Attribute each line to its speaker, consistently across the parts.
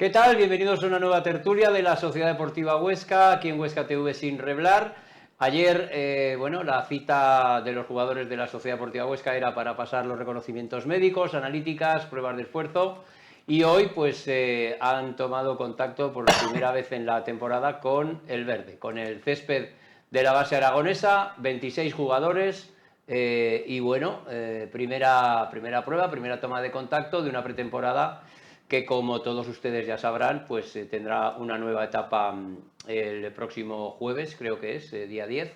Speaker 1: ¿Qué tal? Bienvenidos a una nueva tertulia de la Sociedad Deportiva Huesca, aquí en Huesca TV sin Reblar. Ayer, la cita de los jugadores de la Sociedad Deportiva Huesca era para pasar los reconocimientos médicos, analíticas, pruebas de esfuerzo, y hoy pues han tomado contacto por primera vez en la temporada con el verde, con el césped de la base aragonesa, 26 jugadores. Primera prueba, primera toma de contacto de una pretemporada que, como todos ustedes ya sabrán, pues tendrá una nueva etapa el próximo jueves, creo que es, día 10,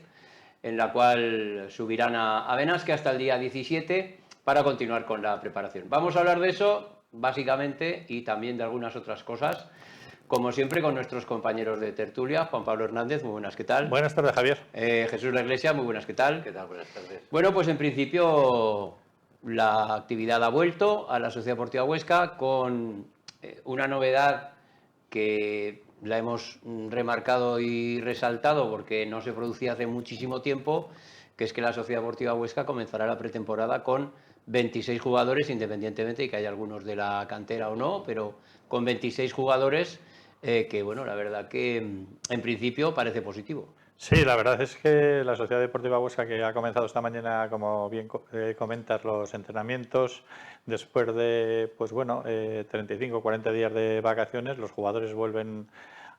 Speaker 1: en la cual subirán a Benasque hasta el día 17 para continuar con la preparación. Vamos a hablar de eso, básicamente, y también de algunas otras cosas, como siempre, con nuestros compañeros de tertulia. Juan Pablo Hernández, muy buenas, ¿qué tal?
Speaker 2: Buenas tardes, Javier.
Speaker 1: Jesús La Iglesia, muy buenas, ¿qué tal?
Speaker 3: ¿Qué tal? Buenas tardes.
Speaker 1: Bueno, pues en principio la actividad ha vuelto a la Sociedad Deportiva Huesca con una novedad que la hemos remarcado y resaltado porque no se producía hace muchísimo tiempo, que es que la Sociedad Deportiva Huesca comenzará la pretemporada con 26 jugadores, independientemente de que haya algunos de la cantera o no, pero con 26 jugadores que, bueno, la verdad que en principio parece positivo.
Speaker 2: Sí, la verdad es que la Sociedad Deportiva Huesca, que ha comenzado esta mañana, como bien comentas, los entrenamientos, después de 35 o 40 días de vacaciones, los jugadores vuelven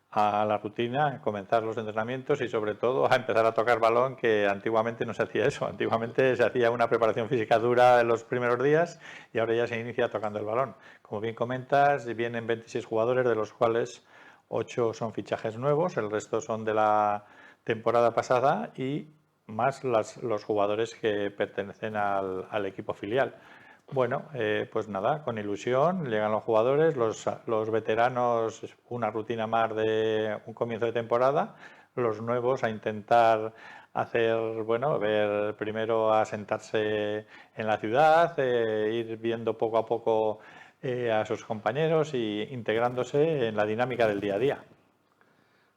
Speaker 2: a la rutina, a comenzar los entrenamientos y sobre todo a empezar a tocar balón, que antiguamente no se hacía eso. Antiguamente se hacía una preparación física dura en los primeros días y ahora ya se inicia tocando el balón. Como bien comentas, vienen 26 jugadores, de los cuales 8 son fichajes nuevos, el resto son de la temporada pasada y más los jugadores que pertenecen al equipo filial. Bueno, pues nada, con ilusión, llegan los jugadores, los veteranos, una rutina más de un comienzo de temporada, los nuevos a intentar ver primero a sentarse en la ciudad, ir viendo poco a poco a sus compañeros y integrándose en la dinámica del día a día.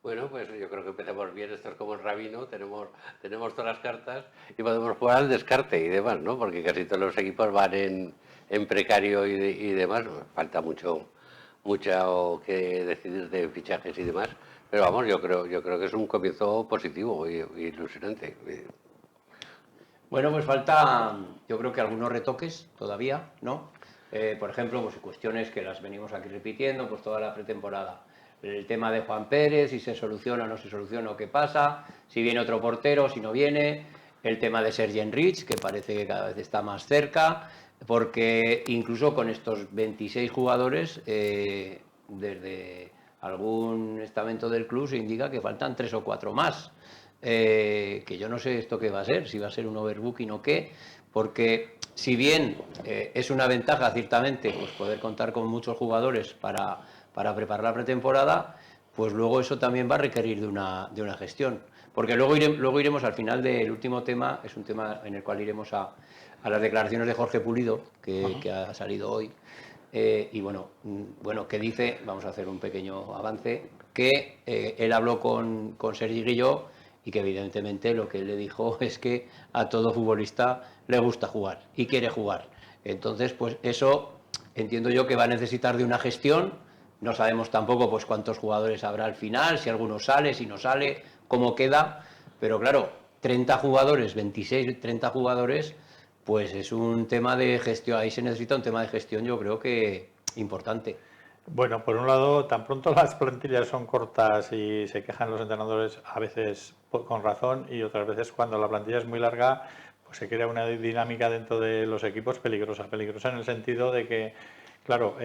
Speaker 3: Bueno, pues yo creo que empezamos bien. Esto es como el rabino, tenemos todas las cartas y podemos jugar al descarte y demás, ¿no? Porque casi todos los equipos van en precario y demás. Falta mucho que decidir de fichajes y demás. Pero vamos, yo creo que es un comienzo positivo y ilusionante.
Speaker 1: Bueno, pues falta, yo creo que algunos retoques todavía, ¿no? Por ejemplo, pues cuestiones que las venimos aquí repitiendo, pues toda la pretemporada. El tema de Juan Pérez, si se soluciona o no se soluciona o qué pasa, si viene otro portero, si no viene, el tema de Sergi Enrich, que parece que cada vez está más cerca, porque incluso con estos 26 jugadores, desde algún estamento del club se indica que faltan 3 o 4 más. Que yo no sé esto qué va a ser, si va a ser un overbooking o qué, porque si bien es una ventaja ciertamente pues poder contar con muchos jugadores para preparar la pretemporada, pues luego eso también va a requerir de una gestión, porque luego iremos al final del último tema, es un tema en el cual iremos a las declaraciones de Jorge Pulido, que ha salido hoy, que dice, vamos a hacer un pequeño avance, que él habló con Sergi Guilló y que evidentemente lo que él le dijo es que a todo futbolista le gusta jugar y quiere jugar. Entonces, pues eso entiendo yo que va a necesitar de una gestión. No sabemos tampoco pues cuántos jugadores habrá al final, si alguno sale, si no sale, cómo queda, pero claro, 30 jugadores, 26, 30 jugadores, pues es un tema de gestión, ahí se necesita un tema de gestión, yo creo que importante.
Speaker 2: Bueno, por un lado, tan pronto las plantillas son cortas y se quejan los entrenadores a veces con razón, y otras veces cuando la plantilla es muy larga, pues se crea una dinámica dentro de los equipos peligrosa. Peligrosa en el sentido de que, claro,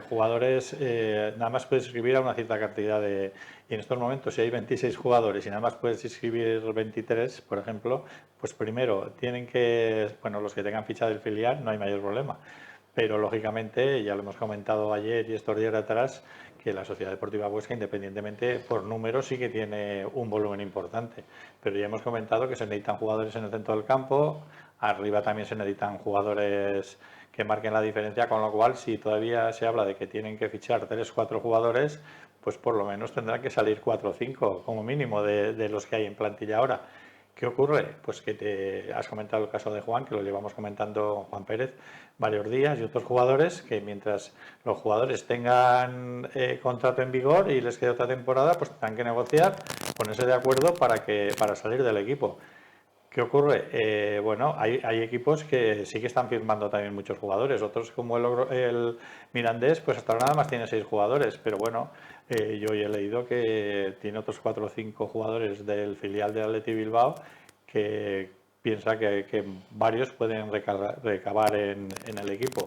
Speaker 2: jugadores nada más puedes inscribir a una cierta cantidad de... Y en estos momentos, si hay 26 jugadores y nada más puedes inscribir 23, por ejemplo, pues primero tienen que... Bueno, los que tengan ficha del filial no hay mayor problema. Pero, lógicamente, ya lo hemos comentado ayer y estos días de atrás, que la Sociedad Deportiva Huesca, independientemente por números, sí que tiene un volumen importante. Pero ya hemos comentado que se necesitan jugadores en el centro del campo, arriba también se necesitan jugadores que marquen la diferencia, con lo cual, si todavía se habla de que tienen que fichar 3 o 4 jugadores, pues por lo menos tendrán que salir 4 o 5 como mínimo de los que hay en plantilla ahora. ¿Qué ocurre? Pues que te has comentado el caso de Juan, que lo llevamos comentando Juan Pérez varios días, y otros jugadores que mientras los jugadores tengan contrato en vigor y les quede otra temporada, pues tendrán que negociar, ponerse de acuerdo para salir del equipo. ¿Qué ocurre? Bueno, hay equipos que sí que están firmando también muchos jugadores, otros como el Mirandés, pues hasta ahora nada más tiene 6 jugadores, pero bueno, yo he leído que tiene otros 4 o 5 jugadores del filial de Athletic Bilbao que piensa que varios pueden recabar en el equipo.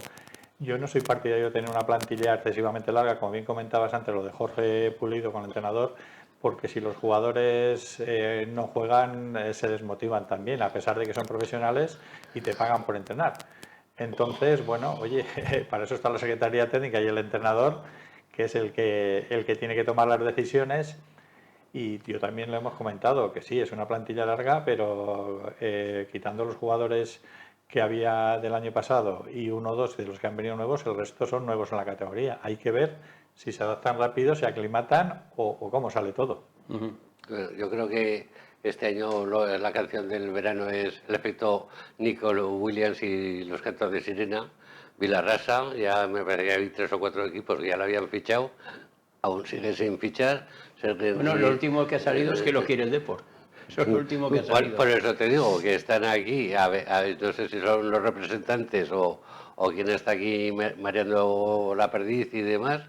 Speaker 2: Yo no soy partidario de tener una plantilla excesivamente larga, como bien comentabas antes, lo de Jorge Pulido con el entrenador, porque si los jugadores no juegan, se desmotivan también, a pesar de que son profesionales y te pagan por entrenar. Entonces, bueno, oye, para eso está la Secretaría Técnica y el entrenador, que es el que tiene que tomar las decisiones. Y yo también lo hemos comentado, que sí, es una plantilla larga, pero quitando los jugadores que había del año pasado y uno o dos de los que han venido nuevos, el resto son nuevos en la categoría. Hay que ver si se adaptan rápido, se aclimatan o cómo sale todo.
Speaker 3: Yo creo que este año la canción del verano es el efecto Nicole Williams y los cantos de sirena. Vilarrasa, ya me parece que hay 3 o 4 equipos que ya lo habían fichado, aún sigue sin fichar.
Speaker 1: Bueno, lo último que ha salido es que lo quiere el Depor. Eso es lo último que ha salido.
Speaker 3: Por eso te digo que están aquí, a ver, no sé si son los representantes o quien está aquí mareando la perdiz y demás.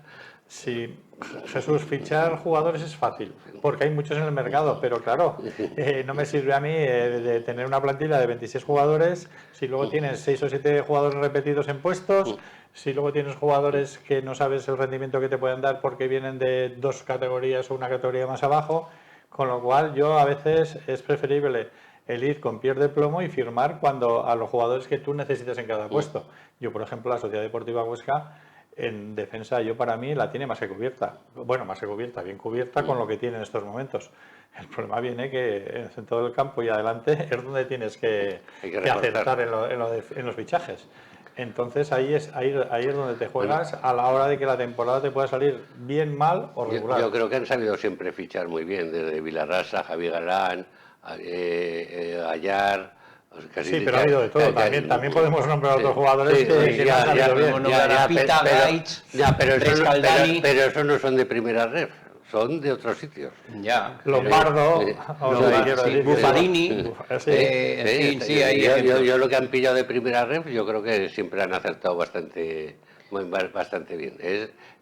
Speaker 2: Sí, Jesús, fichar jugadores es fácil, porque hay muchos en el mercado, pero claro, no me sirve a mí de tener una plantilla de 26 jugadores si luego tienes 6 o 7 jugadores repetidos en puestos, si luego tienes jugadores que no sabes el rendimiento que te pueden dar porque vienen de 2 categorías o una categoría más abajo, con lo cual yo a veces es preferible el ir con pies de plomo y firmar cuando a los jugadores que tú necesitas en cada puesto. Yo, por ejemplo, la Sociedad Deportiva Huesca, en defensa, yo para mí la tiene más que cubierta. Bueno, más que cubierta, bien cubierta con lo que tiene en estos momentos. El problema viene que en el centro del campo y adelante es donde tienes que acertar en los fichajes. Entonces ahí es donde te juegas a la hora de que la temporada te pueda salir bien, mal o regular.
Speaker 3: Yo creo que han sabido siempre fichar muy bien, desde Vilarrasa, Javi Galán, Ayar.
Speaker 2: Sí, pero ha habido de todo. También podemos nombrar a otros jugadores que han salido bien.
Speaker 3: Pero esos no son de primera red, son de otros sitios.
Speaker 1: Ya.
Speaker 2: Lombardo,
Speaker 1: Bufadini.
Speaker 3: Yo lo que han pillado de primera red, yo creo que siempre han acertado bastante bien.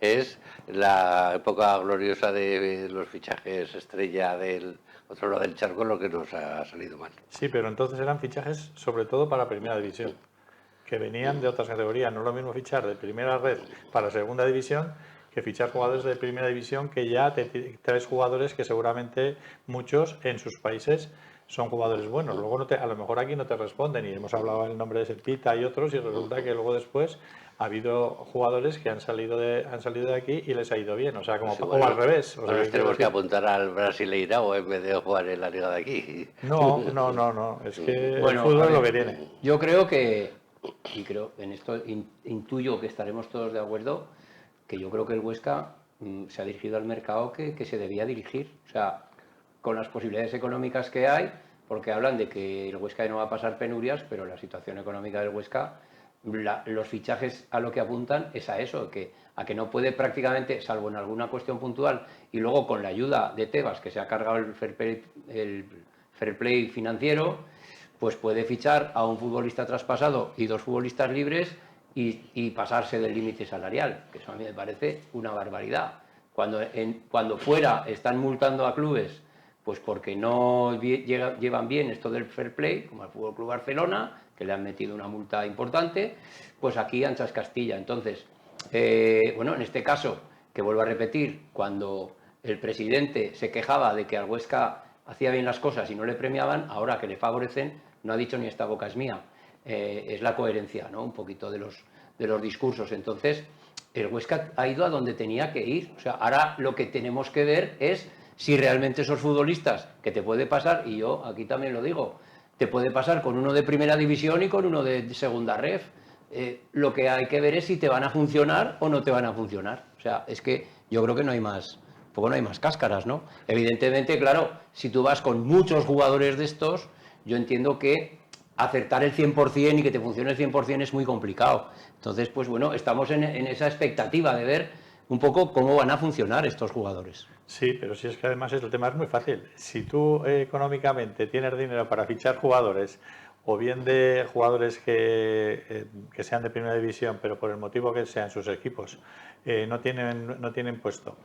Speaker 3: Es la época gloriosa de los fichajes estrella del otro lado del charco lo que nos ha salido mal.
Speaker 2: Sí, pero entonces eran fichajes sobre todo para primera división, que venían de otras categorías. No es lo mismo fichar de primera red para segunda división que fichar jugadores de primera división, que ya te traes jugadores que seguramente muchos en sus países son jugadores buenos. Luego a lo mejor aquí no te responden, y hemos hablado el nombre de Serpita y otros, y resulta que luego después ha habido jugadores que han salido de aquí y les ha ido bien, o sea, como o al revés. O sea,
Speaker 3: tenemos que apuntar al Brasileirao en vez de jugar en la liga de aquí.
Speaker 2: No, es que el fútbol es lo que tiene.
Speaker 1: Yo creo que, y creo, en esto intuyo que estaremos todos de acuerdo, que yo creo que el Huesca se ha dirigido al mercado que se debía dirigir, o sea, con las posibilidades económicas que hay, porque hablan de que el Huesca no va a pasar penurias, pero la situación económica del Huesca, los fichajes a lo que apuntan es a eso, a que no puede prácticamente, salvo en alguna cuestión puntual, y luego con la ayuda de Tebas, que se ha cargado el fair play financiero, pues puede fichar a un futbolista traspasado y 2 futbolistas libres y pasarse del límite salarial, que eso a mí me parece una barbaridad. Cuando fuera están multando a clubes pues porque no llevan bien esto del fair play, como el Fútbol Club Barcelona, que le han metido una multa importante, pues aquí anchas Castilla. Entonces, bueno, en este caso, que vuelvo a repetir, cuando el presidente se quejaba de que al Huesca hacía bien las cosas y no le premiaban, ahora que le favorecen, no ha dicho ni esta boca es mía. Es la coherencia, ¿no? Un poquito de los discursos. Entonces, el Huesca ha ido a donde tenía que ir. O sea, ahora lo que tenemos que ver es si realmente esos futbolistas, que te puede pasar, y yo aquí también lo digo, te puede pasar con uno de primera división y con uno de segunda ref. Lo que hay que ver es si te van a funcionar o no te van a funcionar. O sea, es que yo creo que no hay más tampoco no hay más cáscaras, ¿no? Evidentemente, claro, si tú vas con muchos jugadores de estos, yo entiendo que acertar el 100% y que te funcione el 100% es muy complicado. Entonces, pues bueno, estamos en esa expectativa de ver un poco cómo van a funcionar estos jugadores.
Speaker 2: Sí, pero si es que además el tema es muy fácil. Si tú económicamente tienes dinero para fichar jugadores, o bien de jugadores que sean de primera división, pero por el motivo que sean sus equipos no tienen puesto,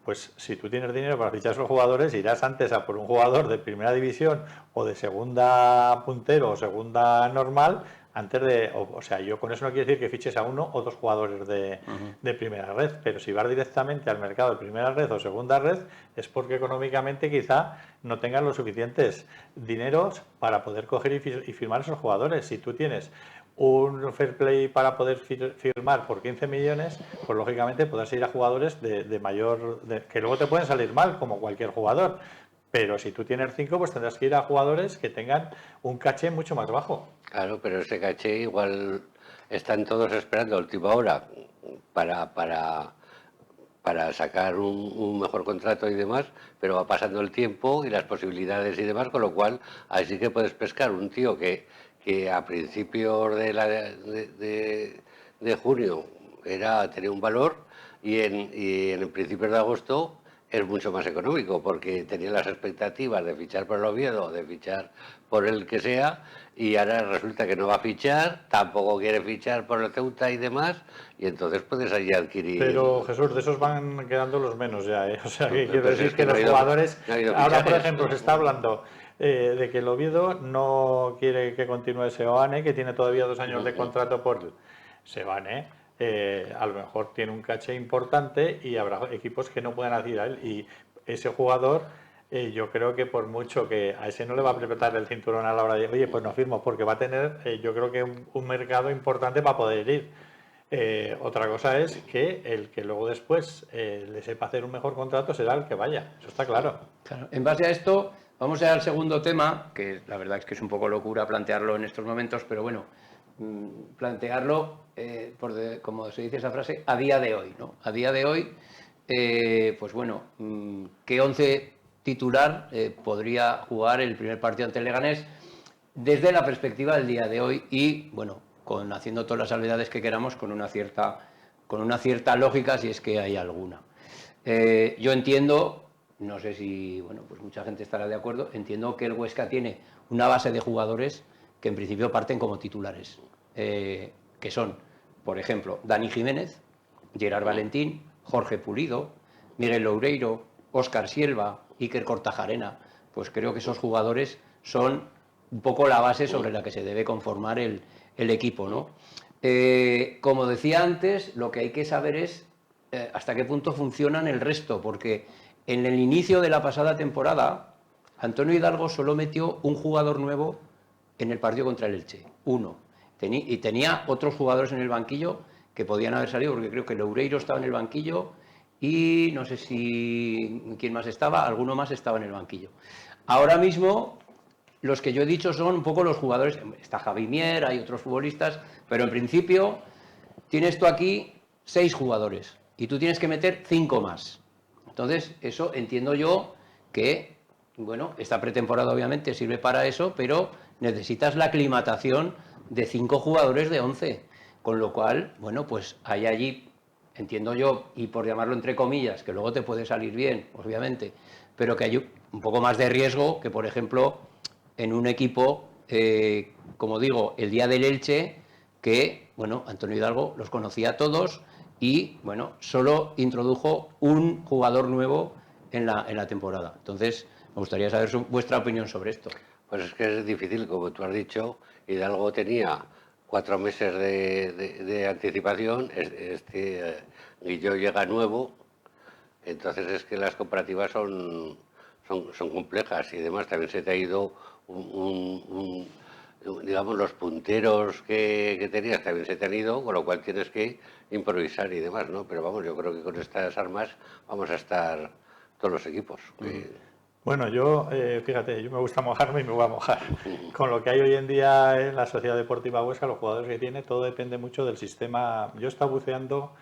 Speaker 2: pues si tú tienes dinero para fichar esos jugadores, irás antes a por un jugador de primera división o de segunda puntero o segunda normal, antes de, o sea, yo con eso no quiero decir que fiches a uno o dos jugadores de primera red, pero si vas directamente al mercado de primera red o segunda red, es porque económicamente quizá no tengas los suficientes dineros para poder coger y firmar esos jugadores. Si tú tienes un fair play para poder firmar por 15 millones, pues lógicamente podrás ir a jugadores de mayor, que luego te pueden salir mal, como cualquier jugador. Pero si tú tienes 5, pues tendrás que ir a jugadores que tengan un caché mucho más bajo.
Speaker 3: Claro, pero ese caché igual están todos esperando a última hora para sacar un mejor contrato y demás, pero va pasando el tiempo y las posibilidades y demás, con lo cual ahí sí que puedes pescar un tío que a principios de junio tenía un valor y en principios de agosto es mucho más económico porque tenía las expectativas de fichar por el Oviedo, de fichar por el que sea, y ahora resulta que no va a fichar, tampoco quiere fichar por el Ceuta y demás, y entonces puedes allí adquirir...
Speaker 2: Pero Jesús, de esos van quedando los menos ya, ¿eh? O sea, que quiero
Speaker 3: Pues
Speaker 2: decir
Speaker 3: es
Speaker 2: que
Speaker 3: no
Speaker 2: los
Speaker 3: ha ido-
Speaker 2: jugadores,
Speaker 3: no ha ido
Speaker 2: ahora por
Speaker 3: fichajes.
Speaker 2: ejemplo se está hablando de que el Oviedo no quiere que continúe Seoane, que tiene todavía 2 años de contrato por él. Seoane, a lo mejor tiene un caché importante y habrá equipos que no puedan acceder a él, y ese jugador yo creo que por mucho que a ese no le va a apretar el cinturón a la hora de, oye, pues no firmo, porque va a tener yo creo que un mercado importante para poder ir. Otra cosa es que el que luego después le sepa hacer un mejor contrato será el que vaya, eso está claro.
Speaker 1: Claro. En base a esto, vamos a ir al segundo tema, que la verdad es que es un poco locura plantearlo en estos momentos, pero bueno, plantearlo, como se dice esa frase, a día de hoy, ¿no? A día de hoy, pues bueno, ¿qué 11 titular podría jugar el primer partido ante el Leganés desde la perspectiva del día de hoy y, bueno, haciendo todas las salvedades que queramos con una cierta lógica, si es que hay alguna? Yo entiendo, no sé si, bueno, pues mucha gente estará de acuerdo, entiendo que el Huesca tiene una base de jugadores que en principio parten como titulares, que son, por ejemplo, Dani Jiménez, Gerard Valentín, Jorge Pulido, Miguel Loureiro, Óscar Silva, Iker Kortajarena. Pues creo que esos jugadores son un poco la base sobre la que se debe conformar el equipo, ¿no? Como decía antes, lo que hay que saber es hasta qué punto funcionan el resto, porque en el inicio de la pasada temporada, Antonio Hidalgo solo metió un jugador nuevo en el partido contra el Elche, uno. Y tenía otros jugadores en el banquillo que podían haber salido, porque creo que Loureiro estaba en el banquillo y no sé si quién más estaba, alguno más estaba en el banquillo. Ahora mismo, los que yo he dicho son un poco los jugadores, está Javi Mier, hay otros futbolistas, pero en principio tienes tú aquí 6 jugadores y tú tienes que meter 5 más. Entonces, eso entiendo yo que, bueno, esta pretemporada obviamente sirve para eso, pero necesitas la aclimatación de 5 jugadores de 11. Con lo cual, bueno, pues hay allí, entiendo yo, y por llamarlo entre comillas, que luego te puede salir bien, obviamente, pero que hay un poco más de riesgo que, por ejemplo, en un equipo, como digo, el día del Elche, que, bueno, Antonio Hidalgo los conocía a todos y, bueno, solo introdujo un jugador nuevo en la temporada. Entonces, me gustaría saber vuestra opinión sobre esto.
Speaker 3: Pues es que es difícil, como tú has dicho, Hidalgo tenía 4 meses de anticipación, Guillo llega nuevo, entonces es que las comparativas son complejas y además también se te ha ido digamos, los punteros que tenías también se te han ido, con lo cual tienes que improvisar y demás, ¿no? Pero vamos, yo creo que con estas armas vamos a estar todos los equipos.
Speaker 2: Bueno, yo, fíjate, yo me gusta mojarme y me voy a mojar. Con lo que hay hoy en día en la Sociedad Deportiva Huesca, los jugadores que tiene, todo depende mucho del sistema. Yo he estado buceando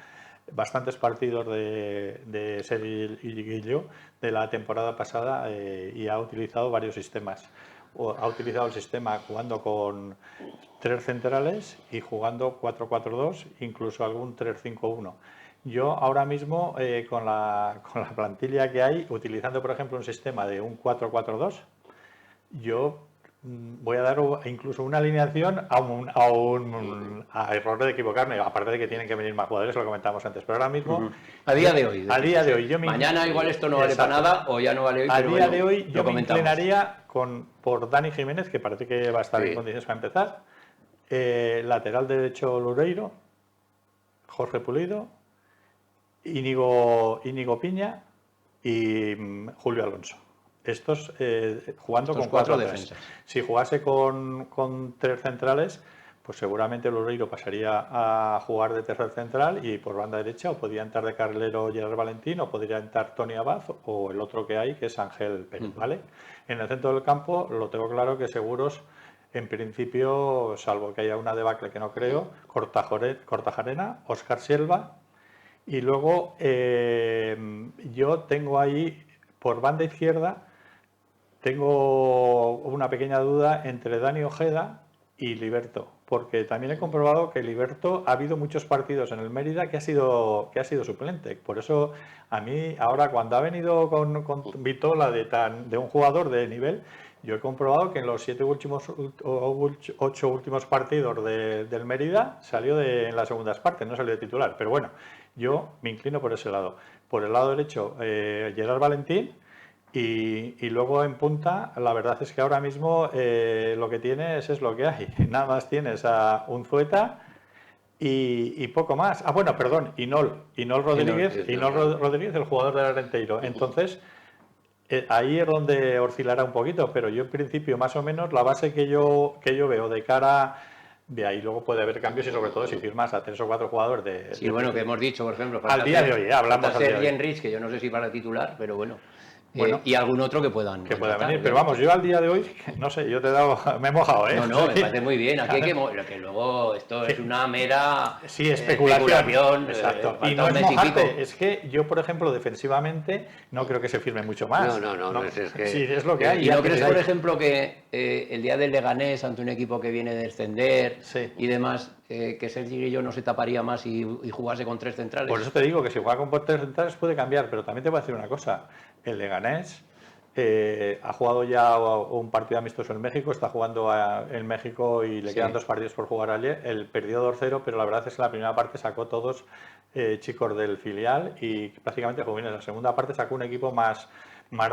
Speaker 2: bastantes partidos de Sergi Guilló de la temporada pasada y ha utilizado varios sistemas. Ha utilizado el sistema jugando con 3 centrales y jugando 4-4-2, incluso algún 3-5-1. Yo ahora mismo, con la plantilla que hay, utilizando por ejemplo un sistema de un 4-4-2, yo voy a dar incluso una alineación a error de equivocarme, aparte de que tienen que venir más jugadores, lo comentamos antes, pero ahora mismo,
Speaker 1: A día de hoy.
Speaker 2: a día de hoy, yo
Speaker 1: Mañana igual esto no vale para nada o ya no vale hoy,
Speaker 2: a
Speaker 1: pero
Speaker 2: día
Speaker 1: bueno,
Speaker 2: de hoy yo
Speaker 1: lo
Speaker 2: me
Speaker 1: comentamos.
Speaker 2: inclinaría por Dani Jiménez, que parece que va a estar en condiciones para empezar, lateral derecho Loureiro, Jorge Pulido, Íñigo Piña y Julio Alonso. Estos jugando
Speaker 1: Estos
Speaker 2: con 4
Speaker 1: defensas.
Speaker 2: Si jugase con 3 centrales, pues seguramente Loureiro pasaría a jugar de tercer central y por banda derecha o podría entrar de carrilero Gerard Valentín o podría entrar Tony Abad o el otro que hay, que es Ángel Pérez, ¿vale? En el centro del campo lo tengo claro que seguros, en principio, salvo que haya una debacle que no creo, Cortajarena, Óscar Silva. Y luego yo tengo ahí, por banda izquierda, tengo una pequeña duda entre Dani Ojeda y Liberto, porque también he comprobado que Liberto ha habido muchos partidos en el Mérida que ha sido suplente. Por eso a mí ahora cuando ha venido con Vitola de un jugador de nivel, yo he comprobado que en los 8 últimos partidos del Mérida salió en las segundas partes, no salió de titular. Pero bueno, yo me inclino por ese lado. Por el lado derecho, Gerard Valentín. Y luego en punta, la verdad es que ahora mismo lo que tienes es lo que hay. Nada más tienes a Unzueta y poco más. Ah, bueno, perdón, Inol Rodríguez, Rodríguez, el jugador del Arenteiro. Entonces, ahí es donde oscilará un poquito, pero yo en principio más o menos la base que yo veo de cara. De ahí luego puede haber cambios y sobre todo si firmas a 3 o 4 jugadores de...
Speaker 1: Sí, bueno, que hemos dicho, por ejemplo,
Speaker 2: al día de hoy, hablamos al día de hoy.
Speaker 1: Enrich, que yo no sé si para titular, pero bueno.
Speaker 2: Bueno,
Speaker 1: y algún otro que pueda
Speaker 2: venir, pero vamos, yo al día de hoy, no sé, yo te he dado, me he mojado, ¿eh?
Speaker 1: No, me parece muy bien. Aquí hay que luego esto es una mera
Speaker 2: especulación. Exacto. Y no es mojarte,
Speaker 1: es
Speaker 2: que yo, por ejemplo, defensivamente no creo que se firme mucho más.
Speaker 3: No, es que...
Speaker 2: Sí, es lo que hay.
Speaker 1: ¿Y no crees, por ejemplo, que el día del Leganés, ante un equipo que viene de descender y demás, que Sergi Guilló no se taparía más y jugase con 3 centrales?
Speaker 2: Por eso te digo que si juega con 3 centrales puede cambiar, pero también te voy a decir una cosa. El Leganés ha jugado ya un partido amistoso en México, está jugando en México y le quedan 2 partidos por jugar ayer. Él perdió 2-0, pero la verdad es que la primera parte sacó todos chicos del filial y prácticamente juveniles. La segunda parte sacó un equipo más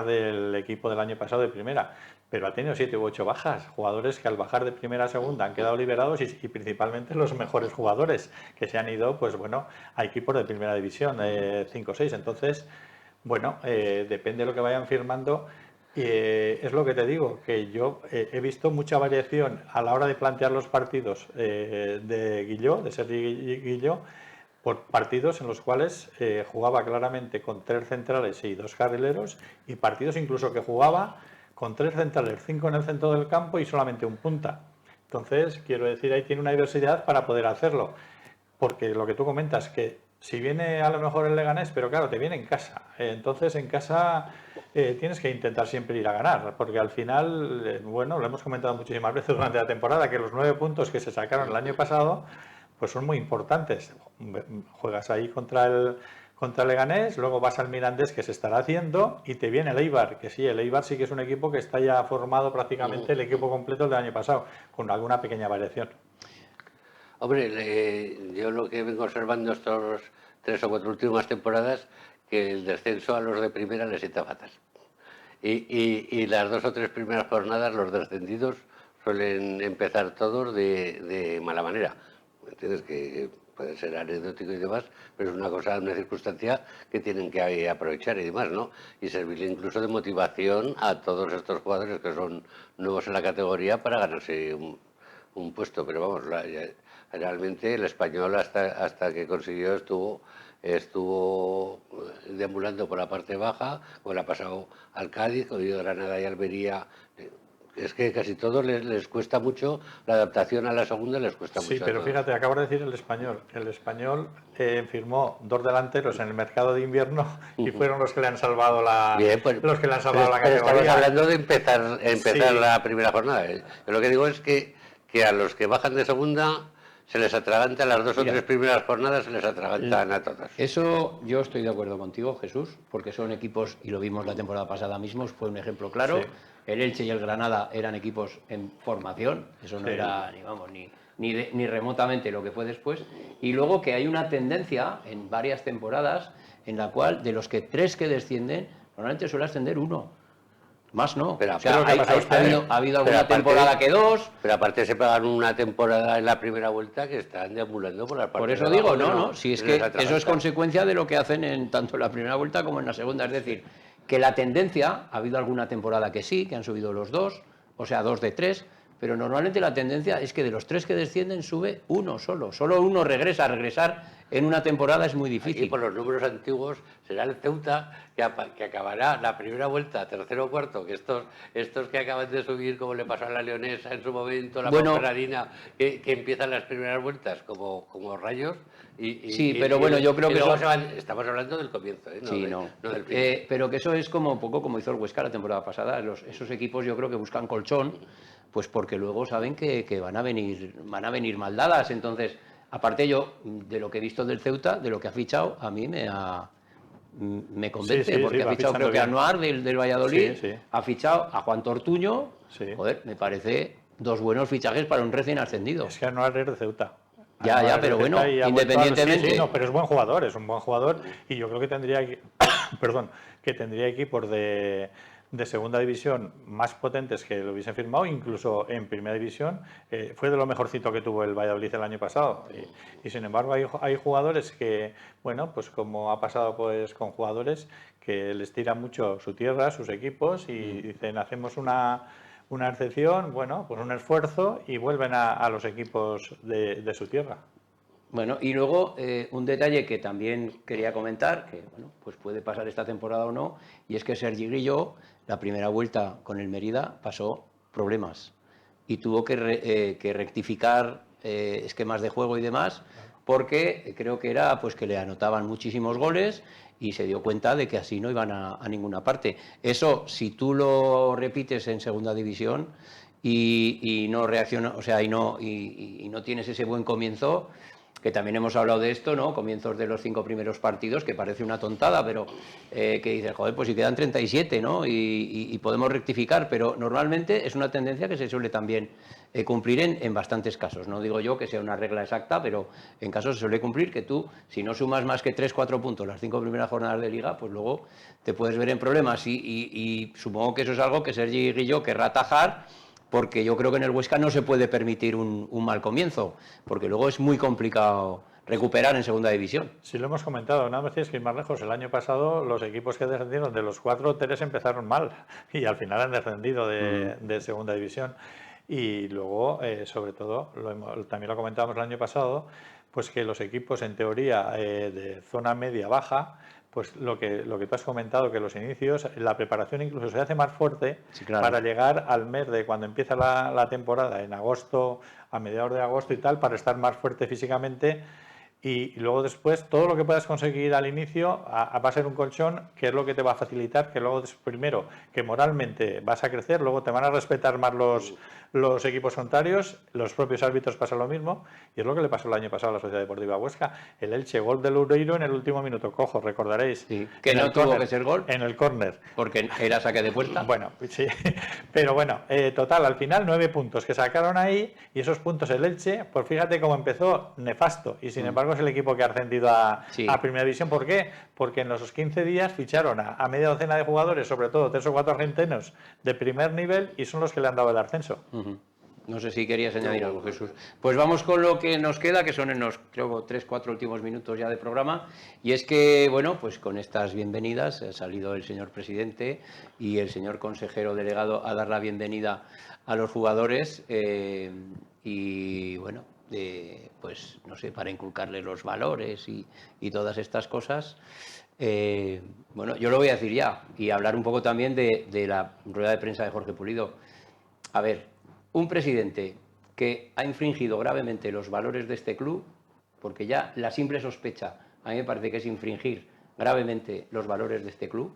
Speaker 2: del equipo del año pasado de primera, pero ha tenido 7 u 8 bajas, jugadores que al bajar de primera a segunda han quedado liberados y principalmente los mejores jugadores que se han ido, pues bueno, a equipos de primera división, 5 o 6. Entonces, bueno, depende de lo que vayan firmando. Es lo que te digo, que yo he visto mucha variación a la hora de plantear los partidos de Guilló, de Sergi Guilló, por partidos en los cuales jugaba claramente con 3 centrales y 2 carrileros, y partidos incluso que jugaba con 3 centrales, 5 en el centro del campo y solamente un punta. Entonces, quiero decir, ahí tiene una diversidad para poder hacerlo, porque lo que tú comentas, que si viene a lo mejor el Leganés, pero claro, te viene en casa. Entonces en casa tienes que intentar siempre ir a ganar, porque al final, bueno, lo hemos comentado muchísimas veces durante la temporada, que los 9 puntos que se sacaron el año pasado, pues son muy importantes. Juegas ahí contra el Leganés, luego vas al Mirandés, que se estará haciendo, y te viene el Eibar, que sí, el Eibar sí que es un equipo que está ya formado prácticamente el equipo completo del año pasado, con alguna pequeña variación.
Speaker 3: Hombre, yo lo que vengo observando estos 3 o 4 últimas temporadas, que el descenso a los de primera les sienta fatal. Y las 2 o 3 primeras jornadas, los descendidos suelen empezar todos de mala manera. ¿Entiendes? Que puede ser anecdótico y demás, pero es una circunstancia que tienen que aprovechar y demás, ¿no? Y servirle incluso de motivación a todos estos jugadores que son nuevos en la categoría para ganarse un puesto. Pero vamos, realmente el Español hasta que consiguió estuvo deambulando por la parte baja, como le ha pasado al Cádiz, con Granada y Almería, Es que casi todo les cuesta mucho, la adaptación a la segunda les cuesta mucho.
Speaker 2: Sí, pero fíjate, acabo de decir el Español. El Español firmó 2 delanteros en el mercado de invierno y fueron los que le han salvado
Speaker 3: Bien, pues,
Speaker 2: los que le han salvado
Speaker 3: pero
Speaker 2: la categoría.
Speaker 3: estamos hablando de empezar
Speaker 2: Sí.
Speaker 3: la primera jornada. Yo lo que digo es que a los que bajan de segunda se les atraganta las 2 o 3 primeras jornadas, se les atragantan a todas.
Speaker 1: Eso yo estoy de acuerdo contigo, Jesús, porque son equipos, y lo vimos la temporada pasada mismo, fue un ejemplo claro.
Speaker 2: Sí.
Speaker 1: El Elche y el Granada eran equipos en formación, eso no
Speaker 2: Sí.
Speaker 1: era ni remotamente lo que fue después. Y luego que hay una tendencia en varias temporadas en la cual de los que 3 que descienden, normalmente suele ascender 1. Más no.
Speaker 3: Pero,
Speaker 1: O sea,
Speaker 2: pero ¿qué pasa este año?
Speaker 1: ha habido
Speaker 3: Pero
Speaker 1: alguna
Speaker 3: aparte-
Speaker 1: temporada que 2.
Speaker 3: Pero aparte se pegan una temporada en la primera vuelta que están deambulando por las partes
Speaker 1: Por eso
Speaker 3: de
Speaker 1: digo,
Speaker 3: abajo,
Speaker 1: no, si es
Speaker 3: se
Speaker 1: que
Speaker 3: les
Speaker 1: eso es
Speaker 3: atraganta.
Speaker 1: consecuencia de lo que hacen en tanto en la primera vuelta como en la segunda. Es decir, que la tendencia, ha habido alguna temporada que sí, que han subido los 2, o sea, 2 de 3, pero normalmente la tendencia es que de los 3 que descienden sube uno solo. Solo uno regresa. Regresar en una temporada es muy
Speaker 3: Aquí
Speaker 1: difícil.
Speaker 3: por los números antiguos será el Ceuta que acabará la primera vuelta, tercero o cuarto, que estos que acaban de subir, como le pasó a la Leonesa en su momento, la
Speaker 1: Bueno,
Speaker 3: Ponferradina, que empiezan las primeras vueltas como rayos.
Speaker 1: Sí, pero bueno, yo creo
Speaker 3: y
Speaker 1: que
Speaker 3: luego
Speaker 1: eso-
Speaker 3: se van, estamos hablando del comienzo, ¿eh?
Speaker 1: Sí,
Speaker 3: No del final.
Speaker 1: pero que eso es como un poco como hizo el Huesca la temporada pasada. Esos equipos yo creo que buscan colchón, pues porque luego saben que van a venir mal dadas. Entonces, aparte yo, de lo que he visto del Ceuta, de lo que ha fichado, a mí me convence,
Speaker 2: Sí,
Speaker 1: porque ha
Speaker 2: va
Speaker 1: fichado creo
Speaker 2: fichando
Speaker 1: que a
Speaker 2: bien.
Speaker 1: Anuar del Valladolid,
Speaker 2: Sí, sí.
Speaker 1: ha fichado a Juan Tortuño.
Speaker 2: Sí.
Speaker 1: Joder, me parece 2 buenos fichajes para un recién ascendido.
Speaker 2: Es que Anuar es de Ceuta.
Speaker 1: Ya,
Speaker 2: Anuar es de
Speaker 1: pero
Speaker 2: Ceuta
Speaker 1: bueno,
Speaker 2: y ha vuelto
Speaker 1: independientemente.
Speaker 2: Sí, no, pero es buen jugador, es un buen jugador y yo creo que tendría, perdón, que tendría equipos de segunda división más potentes que lo hubiesen firmado, incluso en primera división. Fue de lo mejorcito que tuvo el Valladolid el año pasado. Y sin embargo hay jugadores que, bueno, pues como ha pasado pues con jugadores que les tira mucho su tierra, sus equipos y dicen, hacemos una excepción, bueno, pues un esfuerzo y vuelven a los equipos de su tierra.
Speaker 1: Bueno, y luego un detalle que también quería comentar, que bueno, pues puede pasar esta temporada o no, y es que Sergi Grillo, la primera vuelta con el Mérida, pasó problemas y tuvo que rectificar esquemas de juego y demás, porque creo que era pues que le anotaban muchísimos goles y se dio cuenta de que así no iban a ninguna parte. Eso, si tú lo repites en segunda división y no reacciona, o sea, y no tienes ese buen comienzo, que también hemos hablado de esto, ¿no? Comienzos de los 5 primeros partidos, que parece una tontada, pero que dices, joder, pues si quedan 37, ¿no? Y podemos rectificar, pero normalmente es una tendencia que se suele también cumplir en bastantes casos. No digo yo que sea una regla exacta, pero en casos se suele cumplir que tú, si no sumas más que 3-4 puntos las 5 primeras jornadas de liga, pues luego te puedes ver en problemas y supongo que eso es algo que Sergi Guilló querrá atajar, porque yo creo que en el Huesca no se puede permitir un mal comienzo, porque luego es muy complicado recuperar en segunda división.
Speaker 2: Sí, lo hemos comentado, nada más tienes que ir más lejos. El año pasado los equipos que descendieron, de los 4, 3 empezaron mal y al final han descendido de segunda división. Y luego, sobre todo, también lo comentábamos el año pasado, pues que los equipos en teoría de zona media-baja, pues lo que tú has comentado, que los inicios, la preparación incluso se hace más fuerte
Speaker 1: Sí, claro.
Speaker 2: para llegar al mes de cuando empieza la temporada, en agosto, a mediados de agosto y tal, para estar más fuerte físicamente. Y luego después todo lo que puedas conseguir al inicio va a ser un colchón, que es lo que te va a facilitar que luego primero que moralmente vas a crecer, luego te van a respetar más los equipos contrarios, los propios árbitros pasa lo mismo y es lo que le pasó el año pasado a la Sociedad Deportiva Huesca. El Elche, gol del Loureiro en el último minuto, cojo, recordaréis.
Speaker 1: Sí, que
Speaker 2: En
Speaker 1: no
Speaker 2: el
Speaker 1: tuvo
Speaker 2: córner,
Speaker 1: que ser gol.
Speaker 2: En el córner.
Speaker 1: Porque era saque de puerta.
Speaker 2: Bueno, sí, pero bueno, total, al final 9 puntos que sacaron ahí y esos puntos el Elche, pues fíjate cómo empezó nefasto y sin embargo es el equipo que ha ascendido
Speaker 1: Sí.
Speaker 2: a Primera División. ¿Por qué? Porque en los 15 días ficharon a media docena de jugadores, sobre todo 3 o 4 argentinos de primer nivel y son los que le han dado el ascenso.
Speaker 1: No sé si querías añadir algo, Jesús. Pues vamos con lo que nos queda, que son en los, creo, 3-4 últimos minutos ya de programa. Y es que, bueno, pues con estas bienvenidas ha salido el señor presidente y el señor consejero delegado a dar la bienvenida a los jugadores y, bueno, pues, no sé, para inculcarles los valores y todas estas cosas. Bueno, yo lo voy a decir ya y hablar un poco también de la rueda de prensa de Jorge Pulido. a ver, un presidente que ha infringido gravemente los valores de este club, porque ya la simple sospecha a mí me parece que es infringir gravemente los valores de este club,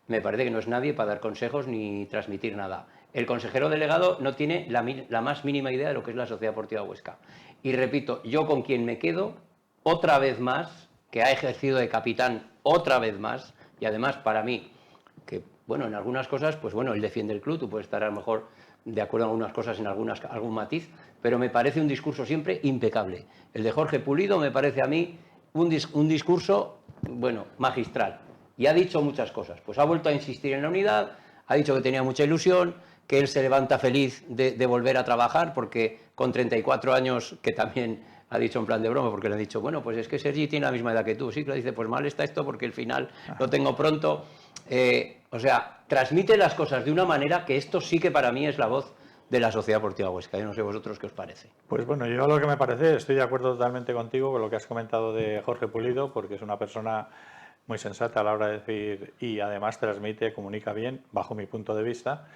Speaker 1: me parece que no es nadie para dar consejos ni transmitir nada. El consejero delegado no tiene la más mínima idea de lo que es la Sociedad Deportiva Huesca. Y repito, yo con quien me quedo, otra vez más, que ha ejercido de capitán otra vez más, y además para mí, que bueno, en algunas cosas, pues bueno, él defiende el club, tú puedes estar a lo mejor de acuerdo en algunas cosas, en algún matiz, pero me parece un discurso siempre impecable. El de Jorge Pulido me parece a mí un discurso, bueno, magistral. Y ha dicho muchas cosas. Pues ha vuelto a insistir en la unidad, ha dicho que tenía mucha ilusión, que él se levanta feliz de volver a trabajar, porque con 34 años, que también ha dicho en plan de broma, porque le han dicho, bueno, pues es que Sergi tiene la misma edad que tú. Sí, que le dice, pues mal está esto porque el final lo tengo pronto. O sea, transmite las cosas de una manera que esto sí que para mí es la voz de la Sociedad Deportiva Huesca. Yo no sé vosotros qué os parece.
Speaker 2: Pues bueno, yo lo que me parece, estoy de acuerdo totalmente contigo con lo que has comentado de Jorge Pulido, porque es una persona muy sensata a la hora de decir y además transmite, comunica bien, bajo mi punto de vista.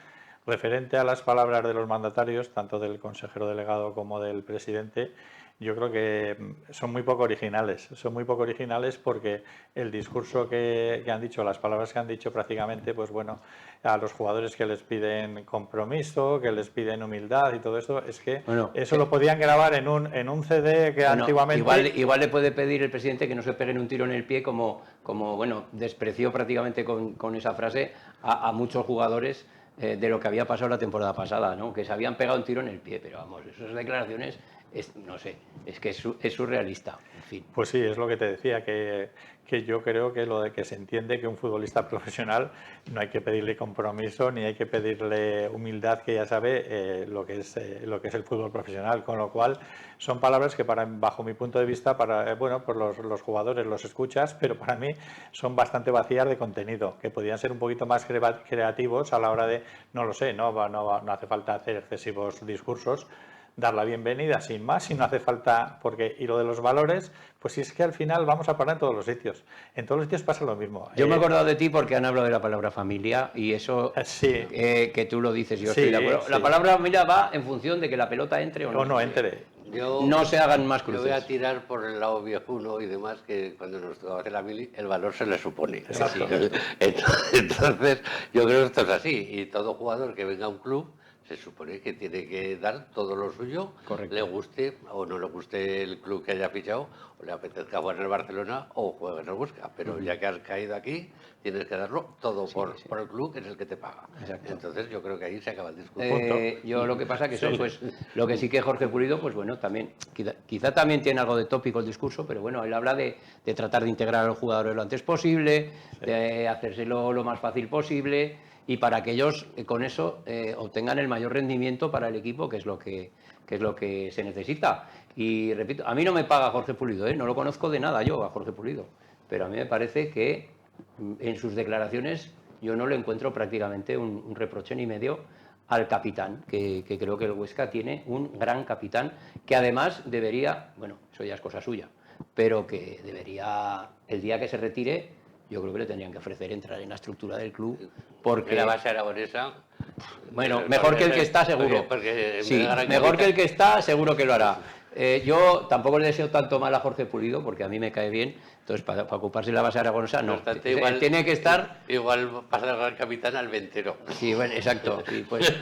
Speaker 2: Referente a las palabras de los mandatarios, tanto del consejero delegado como del presidente, yo creo que son muy poco originales. Son muy poco originales porque el discurso que han dicho, las palabras que han dicho prácticamente, pues bueno, a los jugadores que les piden compromiso, que les piden humildad y todo esto, es que
Speaker 1: bueno,
Speaker 2: eso lo podían grabar en un CD que
Speaker 1: bueno,
Speaker 2: antiguamente...
Speaker 1: Igual le puede pedir el presidente que no se peguen un tiro en el pie como bueno, despreció prácticamente con esa frase a muchos jugadores de lo que había pasado la temporada pasada, ¿no? Que se habían pegado un tiro en el pie, pero vamos, esas declaraciones, no sé, es que es surrealista, en fin.
Speaker 2: Pues sí, es lo que te decía, que yo creo que lo de que se entiende que un futbolista profesional no hay que pedirle compromiso ni hay que pedirle humildad, que ya sabe lo que es el fútbol profesional, con lo cual son palabras que bajo mi punto de vista, bueno, pues los jugadores los escuchas, pero para mí son bastante vacías de contenido, que podrían ser un poquito más creativos a la hora de, no lo sé, no hace falta hacer excesivos discursos, dar la bienvenida sin más, y no hace falta, y lo de los valores, pues si es que al final vamos a parar en todos los sitios. En todos los sitios pasa lo mismo.
Speaker 1: Yo me he acordado de ti porque han hablado de la palabra familia y eso
Speaker 2: sí.
Speaker 1: Que tú lo dices, yo
Speaker 2: Sí,
Speaker 1: estoy de acuerdo.
Speaker 2: sí.
Speaker 1: La palabra familia va en función de que la pelota entre o
Speaker 2: no entre.
Speaker 1: No se hagan más cruces.
Speaker 3: Yo voy a tirar por el lado viejuno y demás, que cuando nos hace la mili, el valor se le supone.
Speaker 2: Exacto.
Speaker 3: Entonces, yo creo que esto es así. Y todo jugador que venga a un club se supone que tiene que dar todo lo suyo,
Speaker 1: correcto,
Speaker 3: le guste o no le guste el club que haya fichado, o le apetezca jugar en el Barcelona o juegue en el Huesca. Pero ya que has caído aquí, tienes que darlo todo por el club, que es el que te paga.
Speaker 1: Exacto.
Speaker 3: Entonces, yo creo que ahí se acaba el discurso.
Speaker 1: Yo lo que pasa que eso, pues, lo que sí que Jorge Pulido, pues bueno, también, quizá también tiene algo de tópico el discurso, pero bueno, él habla de tratar de integrar a los jugadores lo antes posible, de hacérselo lo más fácil posible, y para que ellos con eso obtengan el mayor rendimiento para el equipo, que es lo que se necesita. Y repito, a mí no me paga Jorge Pulido, no lo conozco de nada yo a Jorge Pulido, pero a mí me parece que en sus declaraciones yo no le encuentro prácticamente un reproche ni medio al capitán, que creo que el Huesca tiene un gran capitán, que además debería, bueno, eso ya es cosa suya, pero que debería, el día que se retire, yo creo que le tendrían que ofrecer entrar en la estructura del club, porque
Speaker 3: la base aragonesa...
Speaker 1: Bueno, mejor que el que está, seguro. Sí, mejor que el que está, seguro que lo hará. Yo tampoco le deseo tanto mal a Jorge Pulido, porque a mí me cae bien, entonces para ocuparse de la base aragonesa, no.
Speaker 3: Igual,
Speaker 1: tiene que estar...
Speaker 3: Igual pasa el gran capitán al ventero.
Speaker 1: Sí, bueno, exacto. Sí, pues,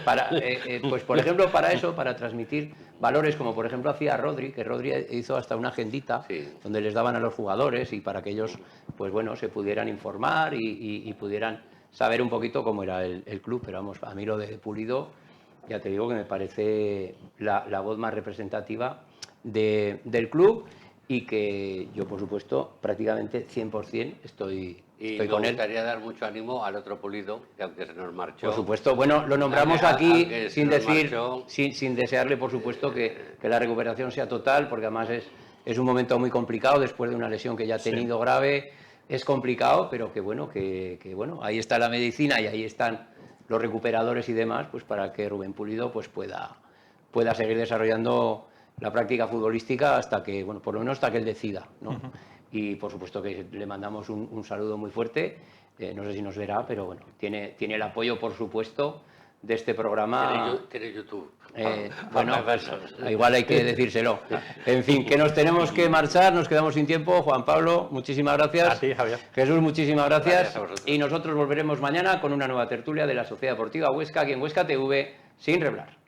Speaker 1: pues por ejemplo, para eso, para transmitir valores, como por ejemplo hacía Rodri, que Rodri hizo hasta una agendita donde les daban a los jugadores y para que ellos, pues bueno, se pudieran informar y pudieran saber un poquito cómo era el club. Pero vamos, a mí lo de Pulido, ya te digo que me parece la voz más representativa del club, y que yo, por supuesto, prácticamente 100% estoy con él.
Speaker 3: Y me gustaría dar mucho ánimo al otro Pulido, que aunque se nos marchó...
Speaker 1: Por supuesto, bueno, lo nombramos aquí sin desearle, por supuesto, que la recuperación sea total, porque además es un momento muy complicado después de una lesión que ya ha tenido grave. Es complicado, pero que bueno, ahí está la medicina y ahí están los recuperadores y demás, pues para que Rubén Pulido pues pueda seguir desarrollando la práctica futbolística hasta que, bueno, por lo menos hasta que él decida, ¿no? Y por supuesto que le mandamos un saludo muy fuerte, no sé si nos verá, pero bueno, tiene el apoyo, por supuesto, de este programa.
Speaker 3: Tiene YouTube.
Speaker 1: Bueno, igual hay que decírselo. En fin, que nos tenemos que marchar, nos quedamos sin tiempo. Juan Pablo, muchísimas gracias.
Speaker 2: A ti, Javier.
Speaker 1: Jesús, muchísimas gracias.
Speaker 3: Gracias a vosotros.
Speaker 1: Y nosotros volveremos mañana con una nueva tertulia de la Sociedad Deportiva Huesca, aquí en Huesca TV, sin reblar.